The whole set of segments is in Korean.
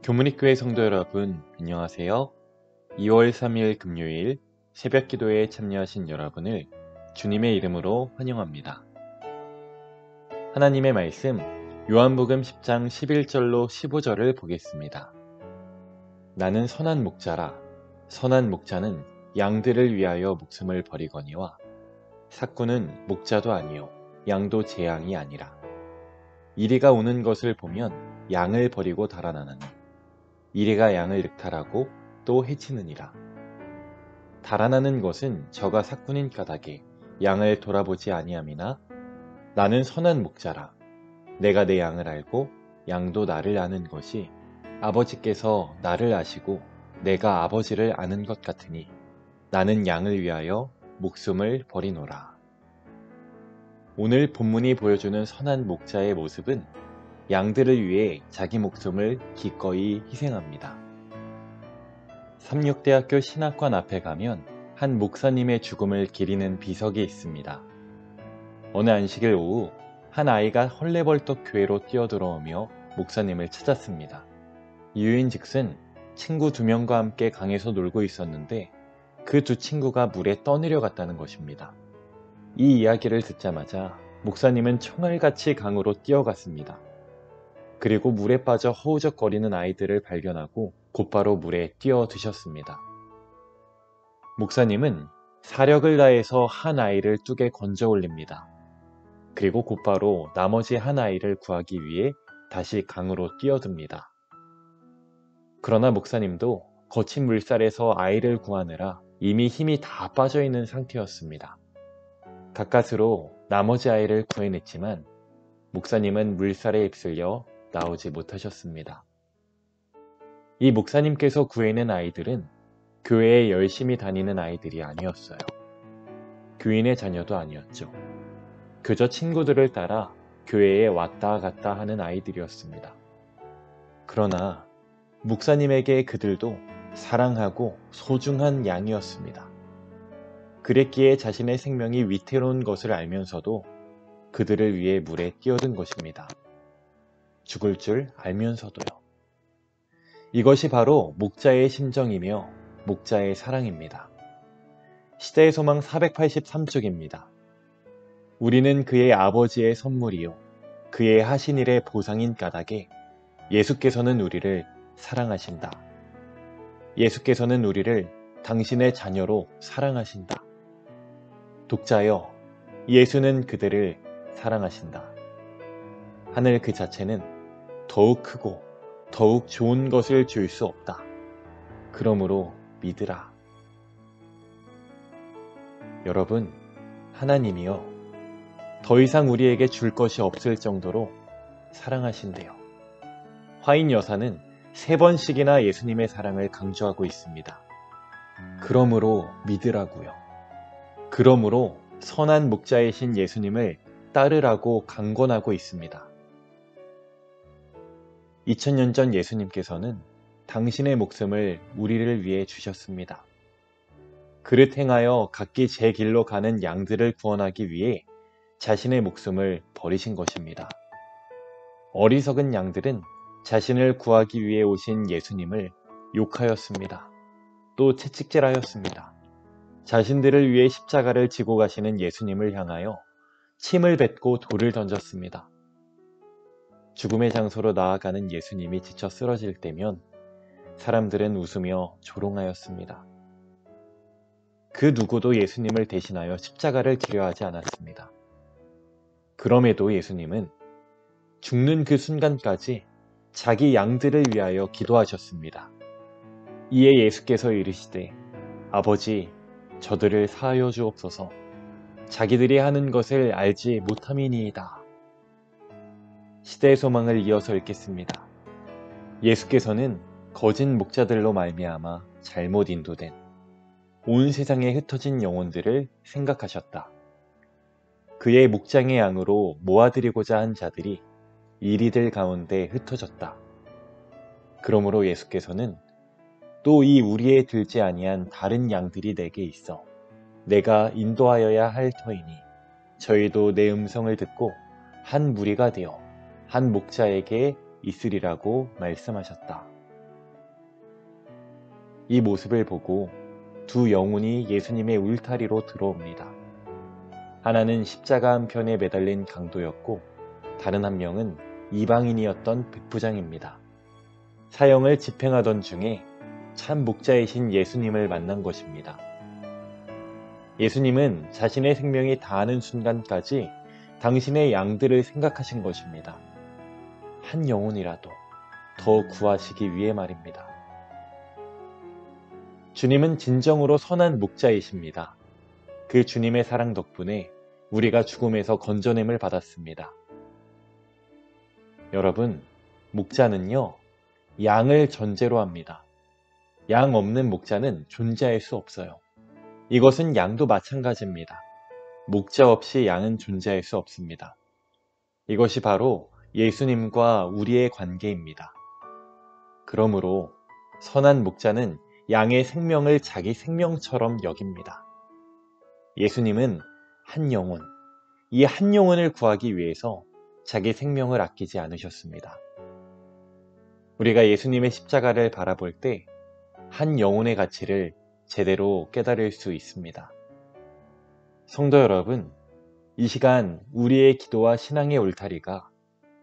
교문익교회 성도 여러분, 안녕하세요. 2월 3일 금요일 새벽 기도에 참여하신 여러분을 주님의 이름으로 환영합니다. 하나님의 말씀, 요한복음 10장 11절로 15절을 보겠습니다. 나는 선한 목자라. 선한 목자는 양들을 위하여 목숨을 버리거니와 삭구는 목자도 아니요 양도 제 양이 아니라. 이리가 오는 것을 보면 양을 버리고 달아나느니 이리가 양을 늑탈하고 또 해치느니라. 달아나는 것은 저가 삭군인 까닭에 양을 돌아보지 아니함이나 나는 선한 목자라. 내가 내 양을 알고 양도 나를 아는 것이 아버지께서 나를 아시고 내가 아버지를 아는 것 같으니 나는 양을 위하여 목숨을 버리노라. 오늘 본문이 보여주는 선한 목자의 모습은 양들을 위해 자기 목숨을 기꺼이 희생합니다. 삼육대학교 신학관 앞에 가면 한 목사님의 죽음을 기리는 비석이 있습니다. 어느 안식일 오후 한 아이가 헐레벌떡 교회로 뛰어들어오며 목사님을 찾았습니다. 이유인즉슨 친구 2명과 함께 강에서 놀고 있었는데 그 두 친구가 물에 떠내려갔다는 것입니다. 이 이야기를 듣자마자 목사님은 총알같이 강으로 뛰어갔습니다. 그리고 물에 빠져 허우적거리는 아이들을 발견하고 곧바로 물에 뛰어드셨습니다. 목사님은 사력을 다해서 한 아이를 뚝에 건져 올립니다. 그리고 곧바로 나머지 한 아이를 구하기 위해 다시 강으로 뛰어듭니다. 그러나 목사님도 거친 물살에서 아이를 구하느라 이미 힘이 다 빠져 있는 상태였습니다. 가까스로 나머지 아이를 구해냈지만 목사님은 물살에 휩쓸려 나오지 못하셨습니다. 이 목사님께서 구해낸 아이들은 교회에 열심히 다니는 아이들이 아니었어요. 교인의 자녀도 아니었죠. 그저 친구들을 따라 교회에 왔다 갔다 하는 아이들이었습니다. 그러나 목사님에게 그들도 사랑하고 소중한 양이었습니다. 그랬기에 자신의 생명이 위태로운 것을 알면서도 그들을 위해 물에 뛰어든 것입니다. 죽을 줄 알면서도요. 이것이 바로 목자의 심정이며 목자의 사랑입니다. 시대의 소망 483쪽입니다. 우리는 그의 아버지의 선물이요 그의 하신 일의 보상인 까닭에 예수께서는 우리를 사랑하신다. 예수께서는 우리를 당신의 자녀로 사랑하신다. 독자여, 예수는 그들을 사랑하신다. 하늘 그 자체는 더욱 크고 더욱 좋은 것을 줄 수 없다. 그러므로 믿으라. 여러분, 하나님이요 더 이상 우리에게 줄 것이 없을 정도로 사랑하신대요. 화인 여사는 3번씩이나 예수님의 사랑을 강조하고 있습니다. 그러므로 믿으라고요. 그러므로 선한 목자이신 예수님을 따르라고 강권하고 있습니다. 2000년 전 예수님께서는 당신의 목숨을 우리를 위해 주셨습니다. 그릇 행하여 각기 제 길로 가는 양들을 구원하기 위해 자신의 목숨을 버리신 것입니다. 어리석은 양들은 자신을 구하기 위해 오신 예수님을 욕하였습니다. 또 채찍질하였습니다. 자신들을 위해 십자가를 지고 가시는 예수님을 향하여 침을 뱉고 돌을 던졌습니다. 죽음의 장소로 나아가는 예수님이 지쳐 쓰러질 때면 사람들은 웃으며 조롱하였습니다. 그 누구도 예수님을 대신하여 십자가를 지려 하지 않았습니다. 그럼에도 예수님은 죽는 그 순간까지 자기 양들을 위하여 기도하셨습니다. 이에 예수께서 이르시되 아버지 저들을 사하여 주옵소서. 자기들이 하는 것을 알지 못함이니이다. 시대의 소망을 이어서 읽겠습니다. 예수께서는 거짓 목자들로 말미암아 잘못 인도된 온 세상에 흩어진 영혼들을 생각하셨다. 그의 목장의 양으로 모아드리고자 한 자들이 이리들 가운데 흩어졌다. 그러므로 예수께서는 또 이 우리에 들지 아니한 다른 양들이 내게 있어 내가 인도하여야 할 터이니 저희도 내 음성을 듣고 한 무리가 되어 한 목자에게 있으리라고 말씀하셨다. 이 모습을 보고 두 영혼이 예수님의 울타리로 들어옵니다. 하나는 십자가 한 편에 매달린 강도였고 다른 한 명은 이방인이었던 백부장입니다. 사형을 집행하던 중에 참 목자이신 예수님을 만난 것입니다. 예수님은 자신의 생명이 다하는 순간까지 당신의 양들을 생각하신 것입니다. 한 영혼이라도 더 구하시기 위해 말입니다. 주님은 진정으로 선한 목자이십니다. 그 주님의 사랑 덕분에 우리가 죽음에서 건져냄을 받았습니다. 여러분, 목자는요, 양을 전제로 합니다. 양 없는 목자는 존재할 수 없어요. 이것은 양도 마찬가지입니다. 목자 없이 양은 존재할 수 없습니다. 이것이 바로 예수님과 우리의 관계입니다. 그러므로 선한 목자는 양의 생명을 자기 생명처럼 여깁니다. 예수님은 한 영혼, 이 한 영혼을 구하기 위해서 자기 생명을 아끼지 않으셨습니다. 우리가 예수님의 십자가를 바라볼 때 한 영혼의 가치를 제대로 깨달을 수 있습니다. 성도 여러분, 이 시간 우리의 기도와 신앙의 울타리가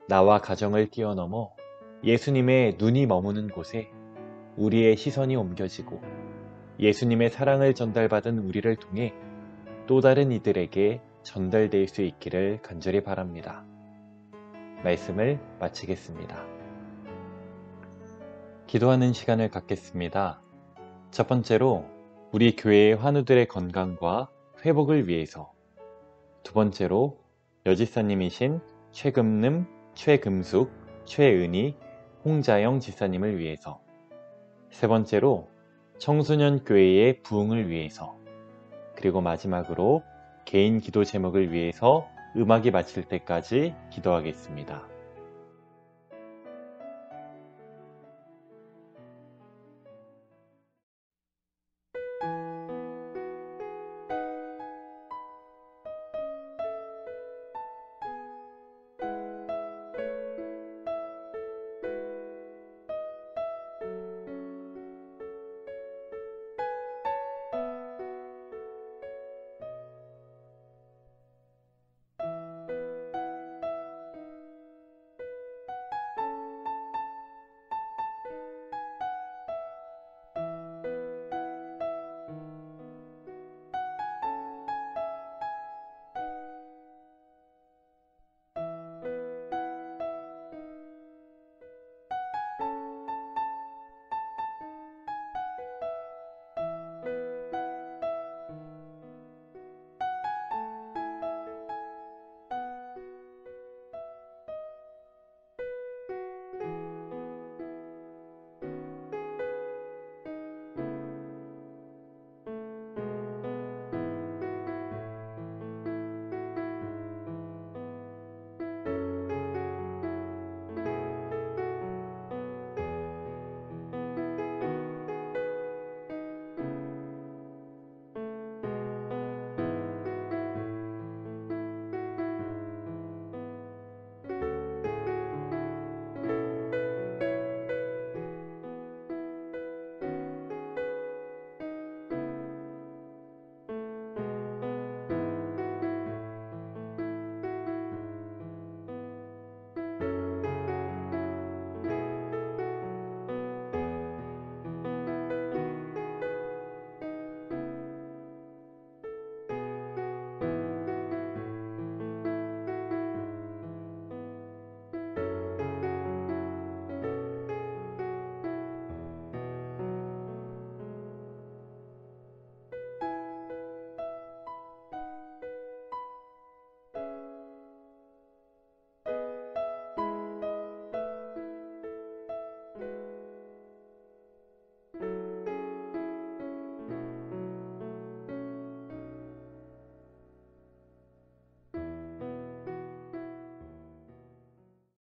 나와 가정을 뛰어넘어 예수님의 눈이 머무는 곳에 우리의 시선이 옮겨지고 예수님의 사랑을 전달받은 우리를 통해 또 다른 이들에게 전달될 수 있기를 간절히 바랍니다. 말씀을 마치겠습니다. 기도하는 시간을 갖겠습니다. 첫 번째로 우리 교회의 환우들의 건강과 회복을 위해서, 두 번째로 여지사님이신 최금름, 최금숙, 최은희, 홍자영 지사님을 위해서, 세 번째로 청소년 교회의 부흥을 위해서, 그리고 마지막으로 개인 기도 제목을 위해서 음악이 마칠 때까지 기도하겠습니다.